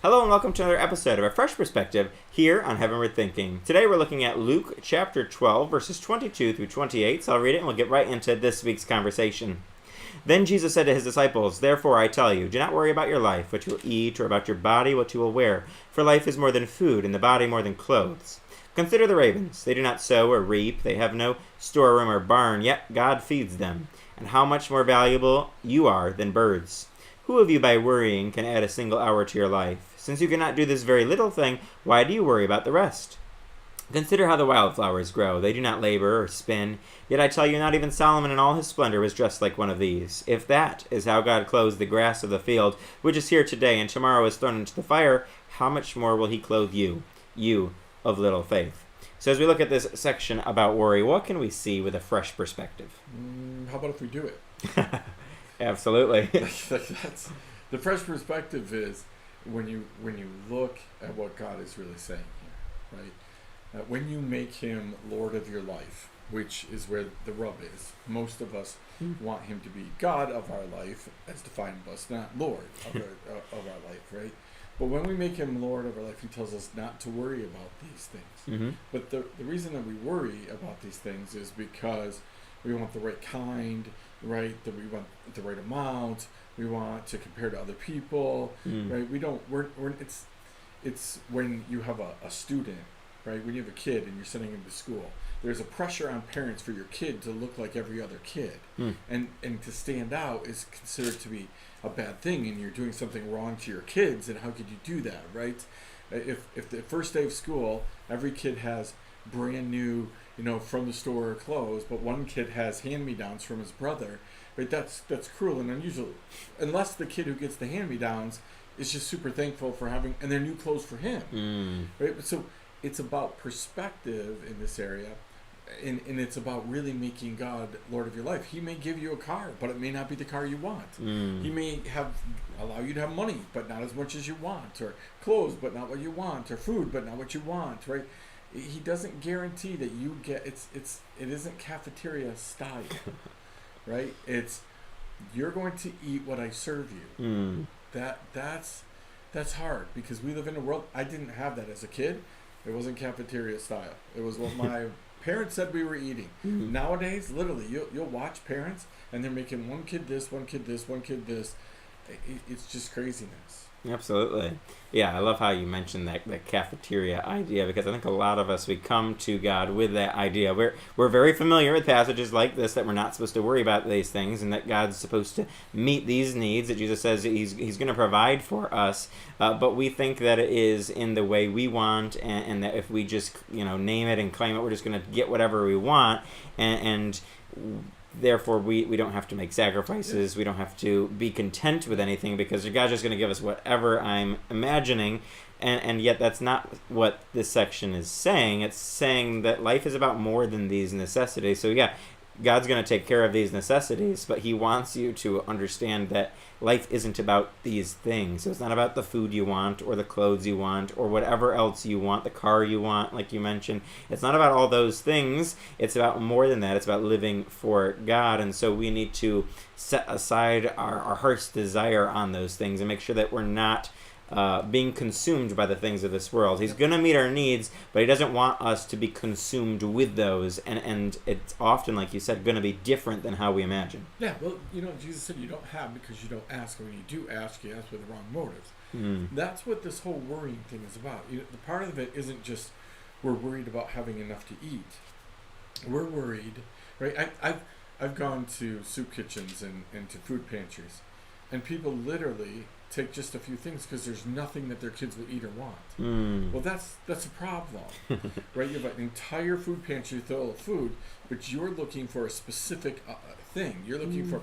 Hello and welcome to another episode of A Fresh Perspective here on Heavenward Thinking. Today we're looking at Luke chapter 12, verses 22 through 28, so I'll read it and we'll get right into this week's conversation. Then Jesus said to his disciples, "Therefore I tell you, do not worry about your life, what you will eat, or about your body, what you will wear. For life is more than food, and the body more than clothes. Consider the ravens. They do not sow or reap, they have no storeroom or barn, yet God feeds them. And how much more valuable you are than birds. Who of you by worrying can add a single hour to your life? Since you cannot do this very little thing, why do you worry about the rest? Consider how the wildflowers grow. They do not labor or spin. Yet I tell you, not even Solomon in all his splendor was dressed like one of these. If that is how God clothes the grass of the field, which is here today and tomorrow is thrown into the fire, how much more will he clothe you, you of little faith?" So as we look at this section about worry, what can we see with a fresh perspective? How about if we do it? Absolutely. That's the fresh perspective is when you look at what God is really saying here, right? When you make Him Lord of your life, which is where the rub is. Most of us want Him to be God of our life, as defined by us, not Lord of our life, right? But when we make Him Lord of our life, He tells us not to worry about these things. Mm-hmm. But the reason that we worry about these things is because we want the right kind, right? That we want the right amount. We want to compare to other people, right? We don't. It's when you have a student, right? When you have a kid and you're sending him to school, there's a pressure on parents for your kid to look like every other kid, and to stand out is considered to be a bad thing, and you're doing something wrong to your kids. And how could you do that, right? If the first day of school, every kid has brand new, from the store clothes, but one kid has hand-me-downs from his brother, right? That's cruel and unusual, unless the kid who gets the hand-me-downs is just super thankful for having, and they're new clothes for him, right? So it's about perspective in this area, and it's about really making God Lord of your life. He may give you a car, but it may not be the car you want. He may allow you to have money, but not as much as you want, or clothes, but not what you want, or food, but not what you want, right? He doesn't guarantee that you get it isn't cafeteria style, right? It's you're going to eat what I serve you. That's hard because we live in a world. I didn't have that as a kid. It wasn't cafeteria style. It was what my parents said we were eating. Nowadays, literally, you'll watch parents and they're making one kid this, one kid this, one kid this. It's just craziness. Absolutely. Yeah, I love how you mentioned that cafeteria idea, because I think a lot of us, we come to God with that idea. We're very familiar with passages like this, that we're not supposed to worry about these things, and that God's supposed to meet these needs, that Jesus says He's going to provide for us, but we think that it is in the way we want, and that if we just name it and claim it, we're just going to get whatever we want, and therefore, we don't have to make sacrifices. We don't have to be content with anything, because God's just going to give us whatever I'm imagining. And yet that's not what this section is saying. It's saying that life is about more than these necessities. So yeah, God's going to take care of these necessities, but He wants you to understand that life isn't about these things. So it's not about the food you want, or the clothes you want, or whatever else you want, the car you want, like you mentioned. It's not about all those things. It's about more than that. It's about living for God. And so we need to set aside our heart's desire on those things and make sure that we're not being consumed by the things of this world. He's going to meet our needs, but He doesn't want us to be consumed with those, and it's often, like you said, going to be different than how we imagine. Yeah, well, Jesus said you don't have because you don't ask, and when you do ask, you ask with the wrong motives. That's what this whole worrying thing is about. The part of it isn't just we're worried about having enough to eat. We're worried, right? I've gone to soup kitchens and to food pantries, and people literally take just a few things because there's nothing that their kids will eat or want. Well, that's a problem, right? You have an entire food pantry full of food, but you're looking for a specific thing. You're looking for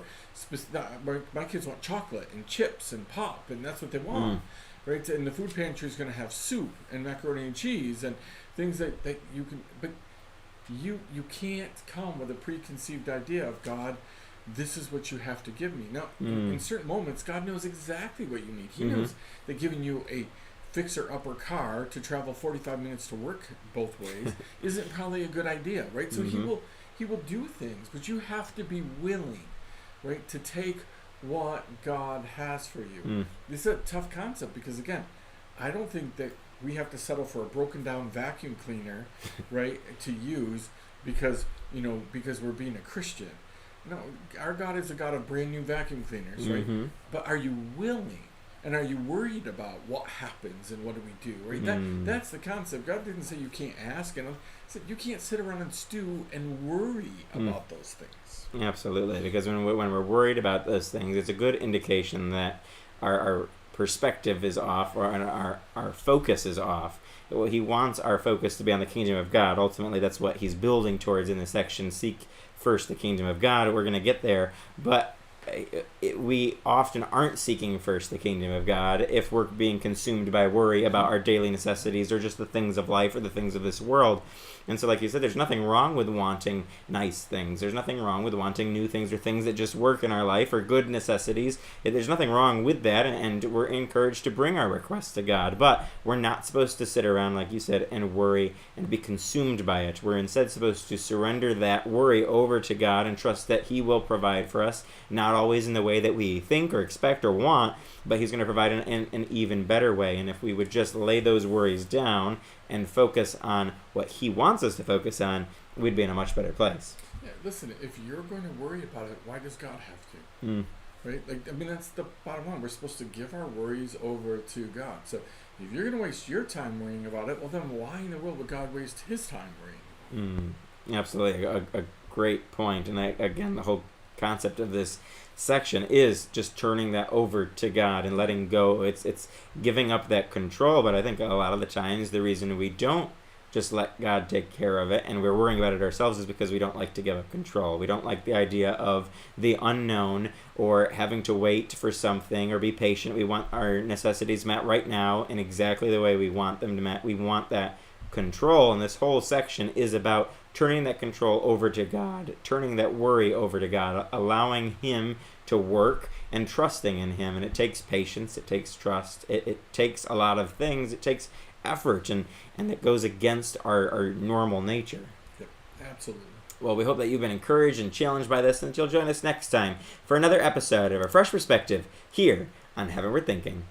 my kids want chocolate and chips and pop, and that's what they want, right? And the food pantry is going to have soup and macaroni and cheese and things that you can, but you can't come with a preconceived idea of God. This is what you have to give me. Now, in certain moments, God knows exactly what you need. He knows that giving you a fixer-upper car to travel 45 minutes to work both ways isn't probably a good idea, right? So he will do things, but you have to be willing, right, to take what God has for you. This is a tough concept because, again, I don't think that we have to settle for a broken down vacuum cleaner, right, to use because we're being a Christian. No, our God is a God of brand new vacuum cleaners, right? Mm-hmm. But are you willing? And are you worried about what happens and what do we do? Right? That's the concept. God didn't say you can't ask, and He said you can't sit around and stew and worry about those things. Absolutely, because when we're worried about those things, it's a good indication that our perspective is off, or our focus is off. Well, He wants our focus to be on the kingdom of God. Ultimately, that's what He's building towards in this section. Seek first the kingdom of God. We're going to get there, but we often aren't seeking first the kingdom of God if we're being consumed by worry about our daily necessities or just the things of life or the things of this world. And so, like you said, there's nothing wrong with wanting nice things. There's nothing wrong with wanting new things or things that just work in our life or good necessities. There's nothing wrong with that, and we're encouraged to bring our requests to God. But we're not supposed to sit around, like you said, and worry and be consumed by it. We're instead supposed to surrender that worry over to God and trust that He will provide for us, not always in the way that we think or expect or want, but He's going to provide in an even better way. And if we would just lay those worries down and focus on what He wants us to focus on, we'd be in a much better place. Yeah, listen, if you're going to worry about it, why does God have to? Right? That's the bottom line. We're supposed to give our worries over to God. So if you're going to waste your time worrying about it, well, then why in the world would God waste His time worrying? Absolutely. A great point. And again, the whole concept of this section is just turning that over to God and letting go. It's giving up that control, but I think a lot of the times the reason we don't just let God take care of it and we're worrying about it ourselves is because we don't like to give up control. We don't like the idea of the unknown or having to wait for something or be patient. We want our necessities met right now in exactly the way we want them to met. We want that control, and this whole section is about turning that control over to God, turning that worry over to God, allowing Him to work and trusting in Him. And it takes patience, it takes trust, it takes a lot of things, it takes effort, and it goes against our normal nature. Yep, absolutely. Well, we hope that you've been encouraged and challenged by this, and that you'll join us next time for another episode of A Fresh Perspective here on Heavenward Thinking.